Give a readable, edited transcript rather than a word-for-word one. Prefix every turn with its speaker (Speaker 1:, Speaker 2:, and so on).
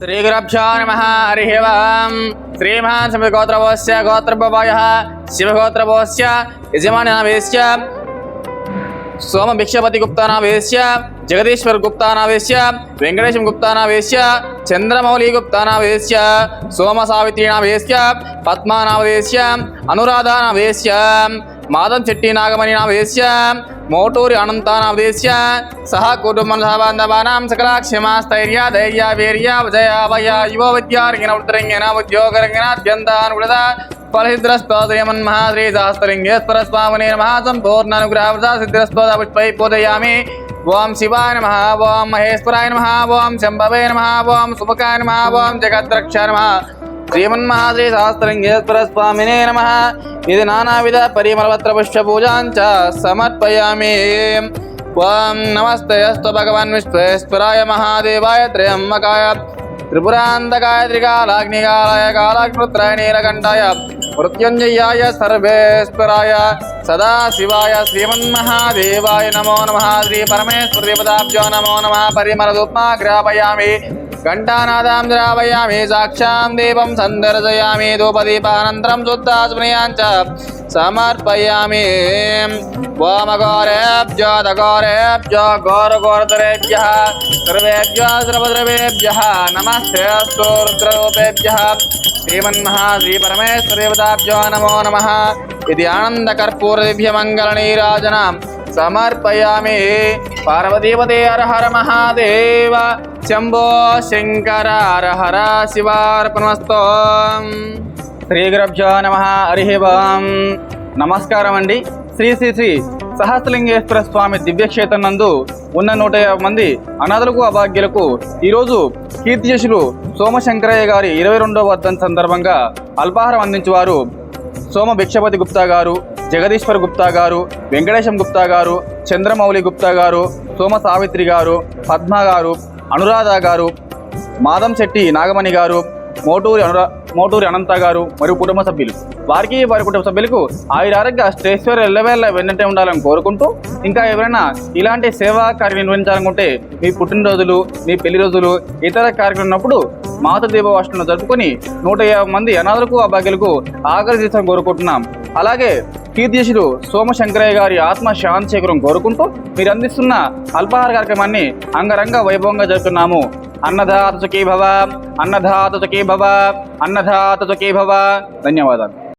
Speaker 1: श्रीगुरुभ्यो नमः हरिः ओम् श्रीमहान् गोत्रवस्य गोत्रभवयः शिवगोत्रवस्य यजमाननामस्य सोमभिक्षपतिगुप्तानामस्य जगदीश्वरगुप्तानामस्य वेङ्कटेशगुप्तानामस्य चन्द्रमौलिगुप्तानामस्य सोमसावित्रीनामस्य पद्मानामस्य अनुराधानामस्य माधव शेट्टी नागमणि नामस्य मोटूरी अनंतानामस्य सह कुटुंब बांधवानां सकलाक्षमास्थैर्य धैर्य वीर्य विजय अभय युव विद्यारंगिण उत्तरंगिण उद्योगरंगिण अत्यंतानुकूलता फलसिद्धिरस्तोत्रयमन्महाश्री सहस्रलिंगेश्वर स्वामिने नमः संपूर्ण अनुग्रहवृता सिद्धिरस्तोत्र पुष्पैः पूजयामि। ओं शिवाय नमः, ओं महेश्वराय नमः, ओं शंभवे नमः, ओं सुमुखाय नमः, ओं जगद्रक्षाय नमः। श्रीमन्महाश्री सहस्रलिंगेश्वर स्वामिने नमः। इति नानाविध परिमलपत्र पुष्पपूजां च समर्पयामि। ओं नमस्ते अस्तु भगवान् विश्वेश्वराय महादेवाय त्र्यम्बकाय त्रिपुरान्तकाय त्रिकालाग्निकालाय कालाग्निरुद्राय नीलकण्ठाय मृत्युञ्जयाय सर्वेश्वराय सदाशिवाय श्रीमन्महादेवाय नमो नमः। श्री परमेश्वरदेवताभ्यो नमो नमः। परिमलधूपं ग्रापयामि, घण्टानादां द्रावयामि, साक्षां देवं सन्दर्शयामि, धूपदीपानन्तरं शुद्धास्मनीयान् च समर्पयामि। वामघोरेभ्यो दघोरेभ्यो घोरघोरतरेभ्यः सर्वेभ्यः सर्वद्रवेभ्यः नमस्ते अस्तु रुद्ररूपेभ्यः श्रीमन्महाश्री परमेश्वरदेवताभ्यो नमो नमः। इति आनन्दकर्पूरदिव्यमङ्गलनीराजनां समर्पयामि। पार्वतीपते हर हर महादेव शंभो शंकर हर हर शिवार्पणमस्तु। శ్రీగురుభ్యో నమః హరిః ఓం నమస్కారం అండి। శ్రీ శ్రీ శ్రీ సహస్రలింగేశ్వర స్వామి దివ్యక్షేత్రం నందు ఉన్న 150 మంది అనాథులకు అభాగ్యులకు ఈరోజు కీర్తిశేషులు సోమశంకరయ్య గారి 22వ వర్ధంతి సందర్భంగా అల్పాహారం అందించేవారు సోమ భిక్షపతి గుప్తా గారు, జగదీశ్వర్ గుప్తా గారు, వెంకటేశం గుప్తా గారు, చంద్రమౌళి గుప్తా గారు, సోమ సావిత్రి గారు, పద్మ గారు, అనురాధ గారు, మాధవ్ శెట్టి నాగమణి గారు, మోటూరి అనంత గారు మరియు కుటుంబ సభ్యులు, వారికి వారి కుటుంబ సభ్యులకు ఆయురారోగ్య అష్టైశ్వర్య ఎల్లవేళ వెన్నంటే ఉండాలని కోరుకుంటూ, ఇంకా ఎవరైనా ఇలాంటి సేవా కార్యక్రమం నిర్వహించాలనుకుంటే మీ పుట్టినరోజులు, మీ పెళ్లి రోజులు, ఇతర కార్యక్రమం ఉన్నప్పుడు మాతృదీపోత్సవం జరుపుకొని 150 మంది అనాథులకు అభాగ్యులకు ఆకర్షించాలని కోరుకుంటున్నాం। అలాగే కీర్తిశేషులు సోమశంకరయ్య గారి ఆత్మ శాంతి చేకూరం కోరుకుంటూ మీరు అందిస్తున్న అల్పాహార కార్యక్రమాన్ని అంగరంగ వైభవంగా జరుపుతున్నాము। అన్నదాత సుఖీ భవ, అన్నదాత సుఖీ భవ, అన్నదాత సుఖీ భవ। ధన్యవాదాలు।